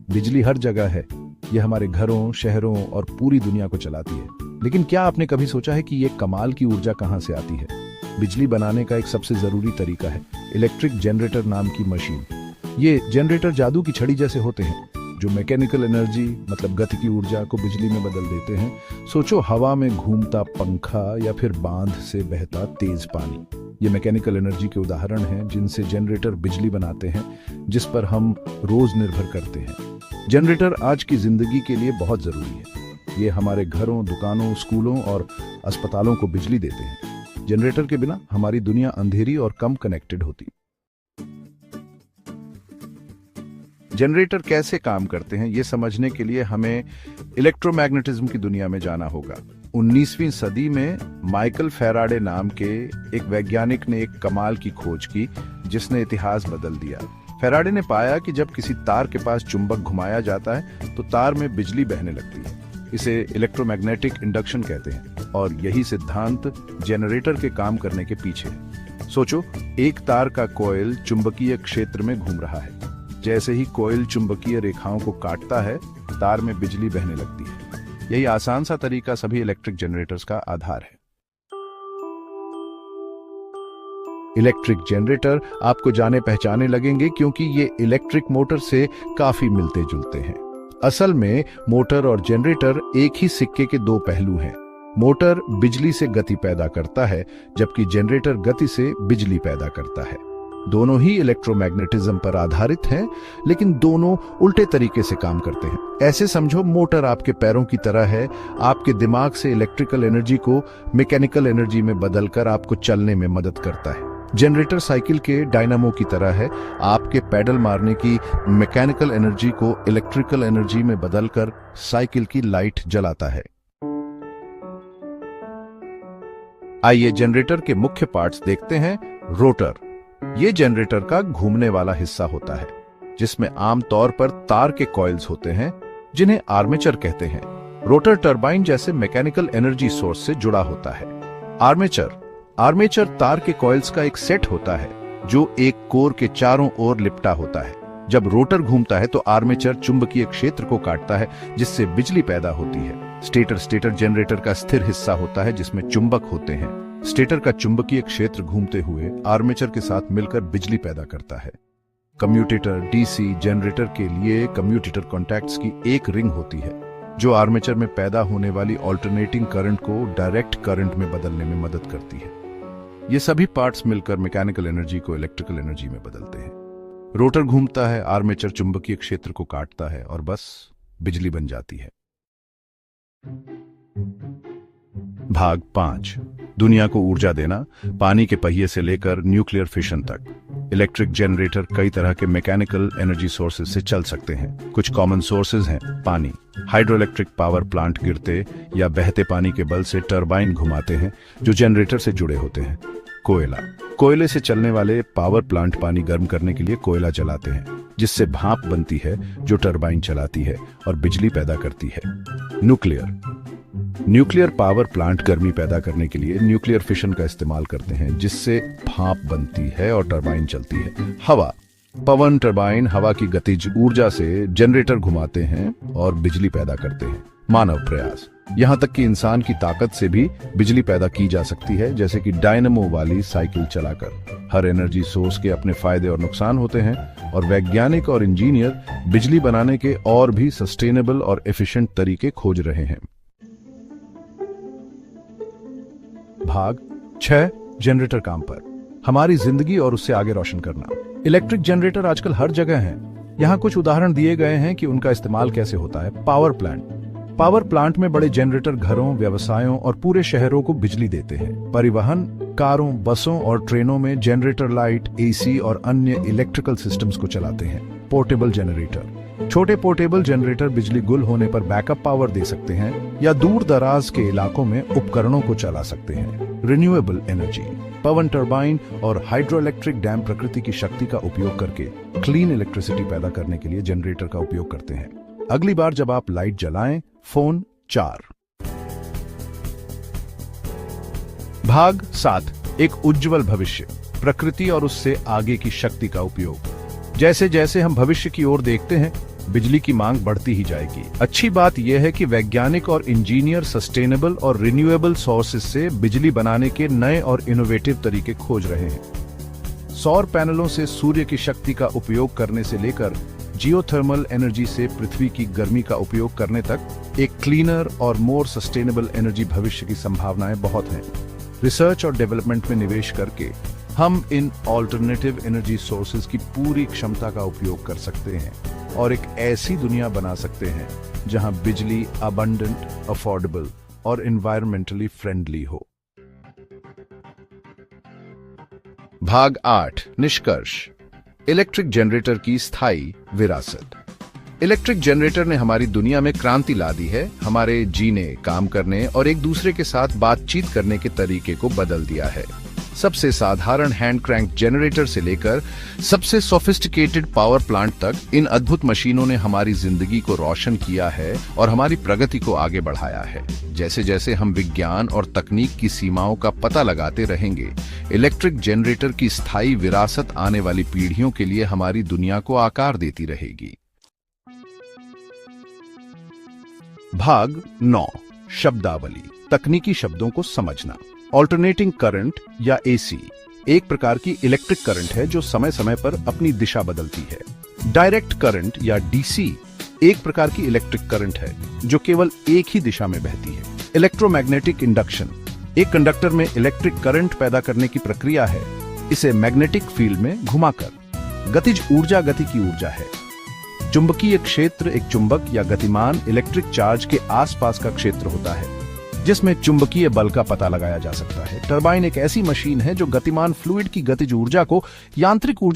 बिजली हर जगह है। यह हमारे घरों, शहरों और पूरी दुनिया को चलाती है। लेकिन क्या आपने कभी सोचा है कि ये कमाल की ऊर्जा कहाँ से आती है? बिजली बनाने का एक सबसे जरूरी तरीका है इलेक्ट्रिक जनरेटर नाम की मशीन। ये जनरेटर जादू की छड़ी जैसे होते हैं जो मैकेनिकल एनर्जी मतलब गति की ऊर्जा को बिजली में बदल देते हैं। सोचो हवा में घूमता पंखा या फिर बांध से बहता तेज पानी। ये मैकेनिकल एनर्जी के उदाहरण हैं जिनसे जनरेटर बिजली बनाते हैं, जिस पर हम रोज निर्भर करते हैं। जनरेटर आज की जिंदगी के लिए बहुत जरूरी है। ये हमारे घरों, दुकानों, स्कूलों और अस्पतालों को बिजली देते हैं। जनरेटर के बिना हमारी दुनिया अंधेरी और कम कनेक्टेड होती। जनरेटर कैसे काम करते हैं ये समझने के लिए हमें इलेक्ट्रोमैग्नेटिज्म की दुनिया में जाना होगा। 19वीं सदी में माइकल फैराडे नाम के एक वैज्ञानिक ने एक कमाल की खोज की जिसने इतिहास बदल दिया। फैराडे ने पाया कि जब किसी तार के पास चुंबक घुमाया जाता है तो तार में बिजली बहने लगती है। इसे इलेक्ट्रोमैग्नेटिक इंडक्शन कहते हैं और यही सिद्धांत जनरेटर के काम करने के पीछे है। सोचो, एक तार का कॉइल चुंबकीय क्षेत्र में घूम रहा है। जैसे ही कॉइल चुंबकीय रेखाओं को काटता है, तार में बिजली बहने लगती है। यही आसान सा तरीका सभी इलेक्ट्रिक जनरेटर्स का आधार है। इलेक्ट्रिक जनरेटर आपको जाने पहचाने लगेंगे क्योंकि ये इलेक्ट्रिक मोटर से काफी मिलते जुलते हैं। असल में मोटर और जनरेटर एक ही सिक्के के दो पहलू हैं। मोटर बिजली से गति पैदा करता है जबकि जनरेटर गति से बिजली पैदा करता है। दोनों ही इलेक्ट्रोमैग्नेटिज्म पर आधारित हैं, लेकिन दोनों उल्टे तरीके से काम करते हैं। ऐसे समझो, मोटर आपके पैरों की तरह है। आपके दिमाग से इलेक्ट्रिकल एनर्जी को मैकेनिकल एनर्जी में बदलकर आपको चलने में मदद करता है। जनरेटर साइकिल के डायनामो की तरह है। आपके पैडल मारने की मैकेनिकल एनर्जी को इलेक्ट्रिकल एनर्जी में बदलकर साइकिल की लाइट जलाता है। आइए जनरेटर के मुख्य पार्ट्स देखते हैं। रोटर, ये जनरेटर का घूमने वाला हिस्सा होता है जिसमें आमतौर पर तार के कॉइल्स होते हैं जिन्हें आर्मेचर कहते हैं। रोटर टरबाइन जैसे मैकेनिकल एनर्जी सोर्स से जुड़ा होता है। आर्मेचर तार के कॉइल्स का एक सेट होता है जो एक कोर के चारों ओर लिपटा होता है। जब रोटर घूमता है तो आर्मेचर चुंबकीय क्षेत्र को काटता है जिससे बिजली पैदा होती है। स्टेटर जनरेटर का स्थिर हिस्सा होता है जिसमें चुंबक होते हैं। स्टेटर का चुंबकीय क्षेत्र घूमते हुए आर्मेचर के साथ मिलकर बिजली पैदा करता है। कम्यूटेटर, डीसी जनरेटर के लिए कम्यूटेटर कॉन्टैक्ट्स की एक रिंग होती है जो आर्मेचर में पैदा होने वाली ऑल्टरनेटिंग करंट को डायरेक्ट करंट में बदलने में मदद करती है। ये सभी पार्ट्स मिलकर मैकेनिकल एनर्जी को इलेक्ट्रिकल एनर्जी में बदलते हैं। रोटर घूमता है, आर्मेचर चुंबकीय क्षेत्र को काटता है और बस बिजली बन जाती है। भाग 5, दुनिया को ऊर्जा देना, पानी के पहिए से लेकर न्यूक्लियर फिशन तक। इलेक्ट्रिक जनरेटर कई तरह के मैकेनिकल एनर्जी सोर्सेज से चल सकते हैं। कुछ कॉमन सोर्सेज हैं। पानी, हाइड्रोइलेक्ट्रिक पावर प्लांट गिरते या बहते पानी के बल से टरबाइन घुमाते हैं जो जनरेटर से जुड़े होते हैं। कोयले से चलने वाले पावर प्लांट पानी गर्म करने के लिए कोयला जलाते हैं जिससे भाप बनती है जो टरबाइन चलाती है और बिजली पैदा करती है। न्यूक्लियर पावर प्लांट गर्मी पैदा करने के लिए न्यूक्लियर फिशन का इस्तेमाल करते हैं जिससे भाप बनती है और टरबाइन चलती है। हवा, पवन टरबाइन हवा की गतिज ऊर्जा से जनरेटर घुमाते हैं और बिजली पैदा करते हैं। मानव प्रयास, यहां तक कि इंसान की ताकत से भी बिजली पैदा की जा सकती है, जैसे कि डायनामो वाली साइकिल चलाकर। हर एनर्जी सोर्स के अपने फायदे और नुकसान होते हैं और वैज्ञानिक और इंजीनियर बिजली बनाने के और भी सस्टेनेबल और एफिशिएंट तरीके खोज रहे हैं। भाग 6, जनरेटर काम पर, हमारी जिंदगी और उससे आगे रोशन करना। इलेक्ट्रिक जनरेटर आजकल हर जगह हैं। यहाँ कुछ उदाहरण दिए गए हैं कि उनका इस्तेमाल कैसे होता है। पावर प्लांट में बड़े जनरेटर घरों, व्यवसायों और पूरे शहरों को बिजली देते हैं। परिवहन, कारों, बसों और ट्रेनों में जनरेटर लाइट, एसी और अन्य इलेक्ट्रिकल सिस्टम्स को चलाते हैं। पोर्टेबल जनरेटर, छोटे पोर्टेबल जनरेटर बिजली गुल होने पर बैकअप पावर दे सकते हैं या दूर दराज के इलाकों में उपकरणों को चला सकते हैं। रिन्यूएबल एनर्जी, पवन टरबाइन और हाइड्रोइलेक्ट्रिक डैम प्रकृति की शक्ति का उपयोग करके क्लीन इलेक्ट्रिसिटी पैदा करने के लिए जनरेटर का उपयोग करते हैं। अगली बार जब आप लाइट जलाएं, फोन 4। भाग 7, एक उज्जवल भविष्य, प्रकृति और उससे आगे की शक्ति का उपयोग। जैसे जैसे हम भविष्य की ओर देखते हैं, बिजली की मांग बढ़ती ही जाएगी। अच्छी बात यह है कि वैज्ञानिक और इंजीनियर सस्टेनेबल और रिन्यूएबल सोर्सेज से बिजली बनाने के नए और इनोवेटिव तरीके खोज रहे हैं। सौर पैनलों से सूर्य की शक्ति का उपयोग करने से लेकर जियोथर्मल एनर्जी से पृथ्वी की गर्मी का उपयोग करने तक एक क्लीनर और मोर सस्टेनेबल एनर्जी भविष्य की संभावनाएं बहुत हैं। रिसर्च और डेवलपमेंट में निवेश करके हम इन ऑल्टरनेटिव एनर्जी सोर्सेज की पूरी क्षमता का उपयोग कर सकते हैं और एक ऐसी दुनिया बना सकते हैं जहां बिजली अबंडेंट, अफोर्डेबल और एनवायरमेंटली फ्रेंडली हो। भाग 8 निष्कर्ष। इलेक्ट्रिक जनरेटर की स्थायी विरासत। इलेक्ट्रिक जनरेटर ने हमारी दुनिया में क्रांति ला दी है, हमारे जीने, काम करने और एक दूसरे के साथ बातचीत करने के तरीके को बदल दिया है। सबसे साधारण हैंड क्रैंक जनरेटर से लेकर सबसे सोफिस्टिकेटेड पावर प्लांट तक इन अद्भुत मशीनों ने हमारी जिंदगी को रोशन किया है और हमारी प्रगति को आगे बढ़ाया है। जैसे जैसे हम विज्ञान और तकनीक की सीमाओं का पता लगाते रहेंगे, इलेक्ट्रिक जनरेटर की स्थायी विरासत आने वाली पीढ़ियों के लिए हमारी दुनिया को आकार देती रहेगी। भाग 9 शब्दावली। तकनीकी शब्दों को समझना। ऑल्टरनेटिंग करंट या एसी एक प्रकार की इलेक्ट्रिक करंट है जो समय समय पर अपनी दिशा बदलती है। डायरेक्ट करंट या डीसी एक प्रकार की इलेक्ट्रिक करंट है जो केवल एक ही दिशा में बहती है। इलेक्ट्रोमैग्नेटिक इंडक्शन एक कंडक्टर में इलेक्ट्रिक करंट पैदा करने की प्रक्रिया है। इसे मैग्नेटिक फील्ड में घुमाकर। गतिज ऊर्जा गति की ऊर्जा है। चुंबकीय क्षेत्र एक चुंबक या गतिमान इलेक्ट्रिक चार्ज के आसपास का क्षेत्र होता है जिसमें चुंबकीय बल का पता लगाया जा सकता है। टरबाइन एक ऐसी मशीन है जो गतिमान फ्लूइड की गतिज ऊर्जा को यांत्रिक ऊर्जा